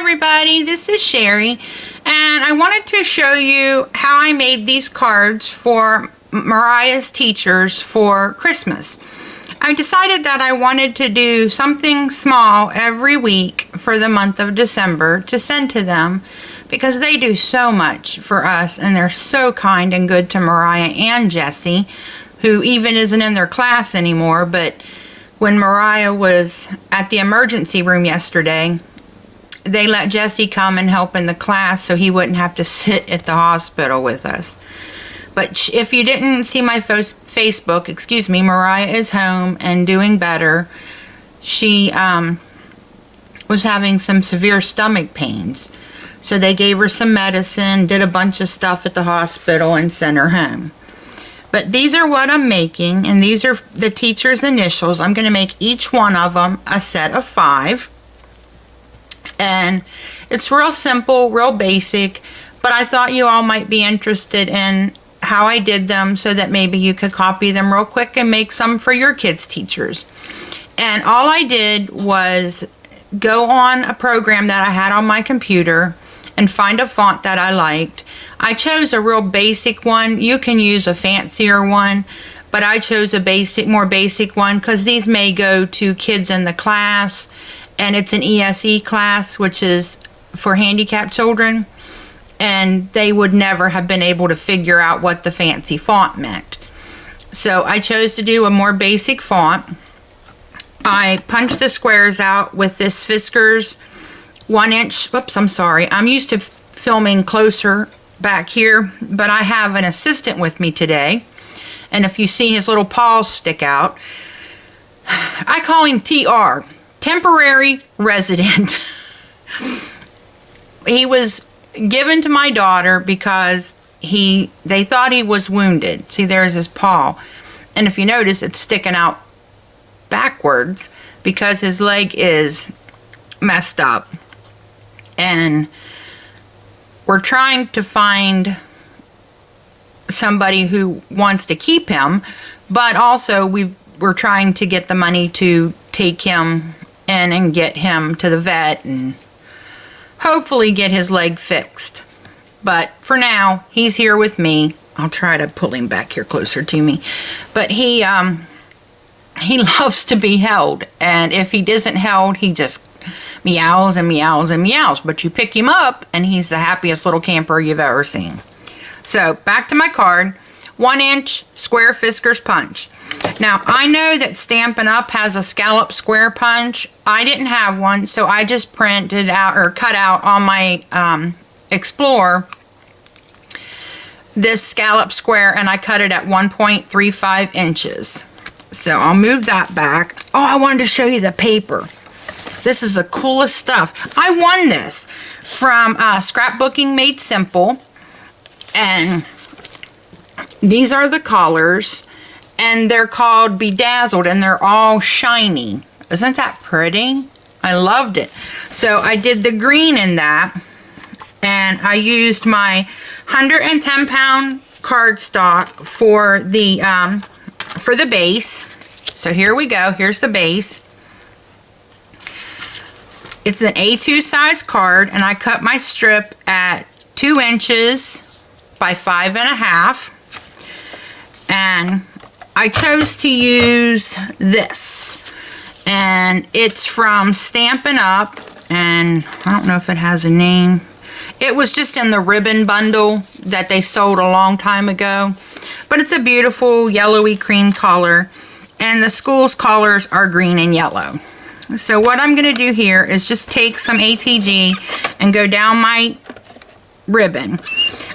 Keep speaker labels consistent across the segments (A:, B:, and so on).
A: everybody, this is Sherry, and I wanted to show you how I made these cards for Mariah's teachers for Christmas. I decided that I wanted to do something small every week for the month of December to send to them because they do so much for us and they're so kind and good to Mariah and Jessie, who even isn't in their class anymore. But when Mariah was at the emergency room yesterday, they let Jessie come and help in the class so he wouldn't have to sit at the hospital with us. But if you didn't see my Facebook, Mariah is home and doing better. She was having some severe stomach pains. So they gave her some medicine, did a bunch of stuff at the hospital, and sent her home. But these are what I'm making, and these are the teacher's initials. I'm going to make each one of them a set of 5. And it's real simple, real basic, but I thought you all might be interested in how I did them so that maybe you could copy them real quick and make some for your kids' teachers. And all I did was go on a program that I had on my computer and find a font that I liked. I chose a real basic one. You can use a fancier one, but I chose a more basic one because these may go to kids in the class, and it's an ESE class, which is for handicapped children, and they would never have been able to figure out what the fancy font meant. So I chose to do a more basic font. I punched the squares out with this Fiskars 1-inch, I'm used to filming closer back here, but I have an assistant with me today, and if you see his little paws stick out, I call him TR. Temporary resident. He was given to my daughter because they thought he was wounded. See, there's his paw. And if you notice, it's sticking out backwards because his leg is messed up. And we're trying to find somebody who wants to keep him, but also we're trying to get the money to take him in and get him to the vet and hopefully get his leg fixed. But for now, he's here with me. I'll try to pull him back here closer to me. But he loves to be held, and if he isn't held, he just meows and meows and meows. But you pick him up and he's the happiest little camper you've ever seen. So back to my card. 1-inch square Fiskars punch. Now, I know that Stampin' Up! Has a scallop square punch. I didn't have one, so I just printed out or cut out on my Explorer this scallop square, and I cut it at 1.35 inches. So I'll move that back. Oh, I wanted to show you the paper. This is the coolest stuff. I won this from Scrapbooking Made Simple, and these are the collars, and they're called Bedazzled, and they're all shiny. Isn't that pretty? I loved it. So I did the green in that, and I used my 110-pound cardstock for the base. So here we go. Here's the base. It's an A2 size card, and I cut my strip at 2 inches by 5.5. And I chose to use this, and it's from Stampin' Up, and I don't know if it has a name. It was just in the ribbon bundle that they sold a long time ago, but it's a beautiful yellowy cream color, and the school's colors are green and yellow. So what I'm going to do here is just take some ATG and go down my ribbon.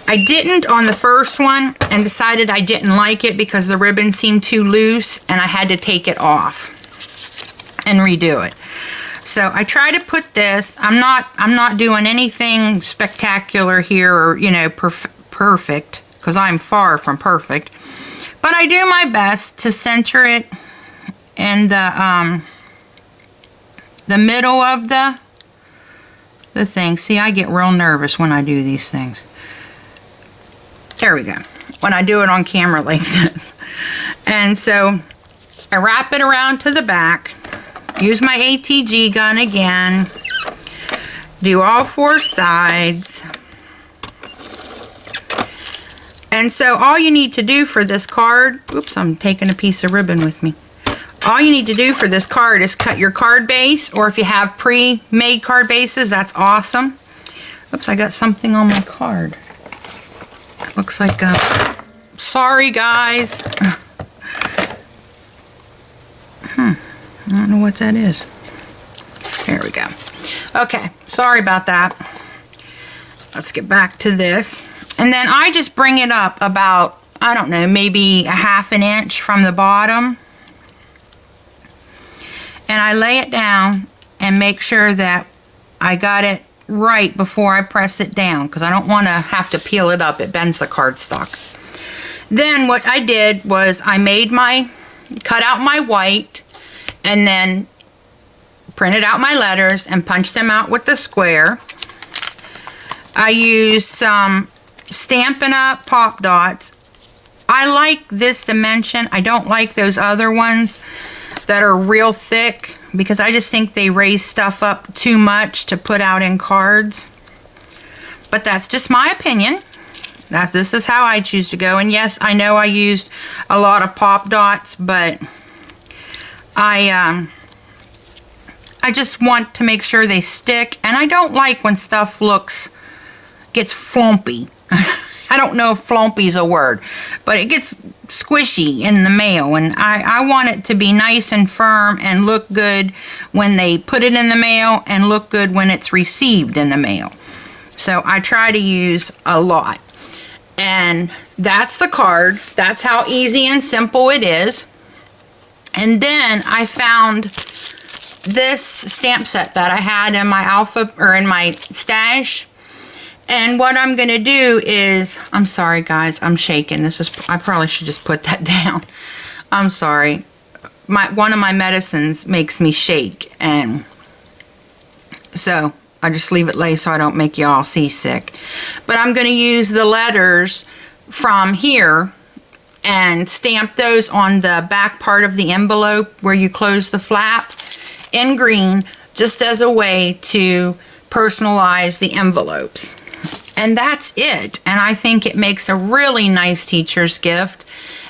A: I didn't on the first one and decided I didn't like it because the ribbon seemed too loose and I had to take it off and redo it. So I try to put this, I'm not doing anything spectacular here or, you know, perfect, because I'm far from perfect. But I do my best to center it in the middle of the thing. See, I get real nervous when I do these things. There we go. When I do it on camera like this. And so I wrap it around to the back. Use my ATG gun again. Do all 4 sides. And so all you need to do for this card, oops, I'm taking a piece of ribbon with me. All you need to do for this card is cut your card base, or if you have pre-made card bases, that's awesome. Oops, I got something on my card. Looks like sorry guys. I don't know what that is. There we go. Okay, sorry about that. Let's get back to this. And then I just bring it up about, I don't know, maybe a 1/2 inch from the bottom. And I lay it down and make sure that I got it right before I press it down, because I don't want to have to peel it up. It bends the cardstock. Then what I did was I cut out my white and then printed out my letters and punched them out with the square. I used some Stampin' Up! Pop Dots. I like this dimension. I don't like those other ones that are real thick, because I just think they raise stuff up too much to put out in cards. But that's just my opinion. This is how I choose to go. And yes, I know I used a lot of Pop Dots, but I just want to make sure they stick. And I don't like when stuff gets flumpy. I don't know if flumpy is a word, but it gets squishy in the mail, and I want it to be nice and firm and look good when they put it in the mail and look good when it's received in the mail. So I try to use a lot. And that's the card. That's how easy and simple it is. And then I found this stamp set that I had in my stash. And what I'm going to do is, I'm sorry guys, I'm shaking. I probably should just put that down. I'm sorry. One of my medicines makes me shake, and so I just leave it lay so I don't make y'all seasick. But I'm going to use the letters from here and stamp those on the back part of the envelope where you close the flap in green, just as a way to personalize the envelopes. And that's it. And I think it makes a really nice teacher's gift.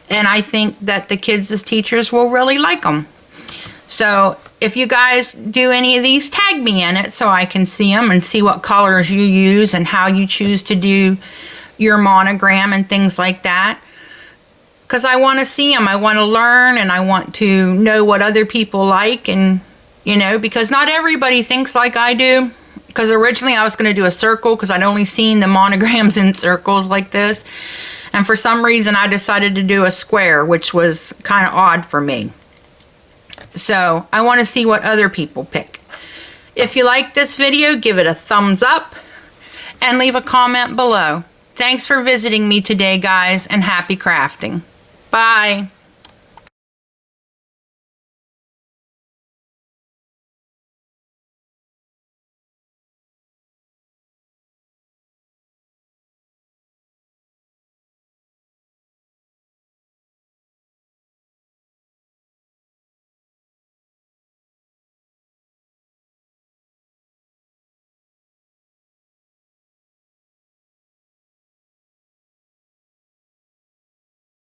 A: And I think that the kids as teachers will really like them. So if you guys do any of these, tag me in it so I can see them and see what colors you use and how you choose to do your monogram and things like that. Because I want to see them. I want to learn, and I want to know what other people like. And, you know, because not everybody thinks like I do. Because originally I was going to do a circle, because I'd only seen the monograms in circles like this. And for some reason I decided to do a square, which was kind of odd for me. So I want to see what other people pick. If you like this video, give it a thumbs up and leave a comment below. Thanks for visiting me today, guys, and happy crafting. Bye.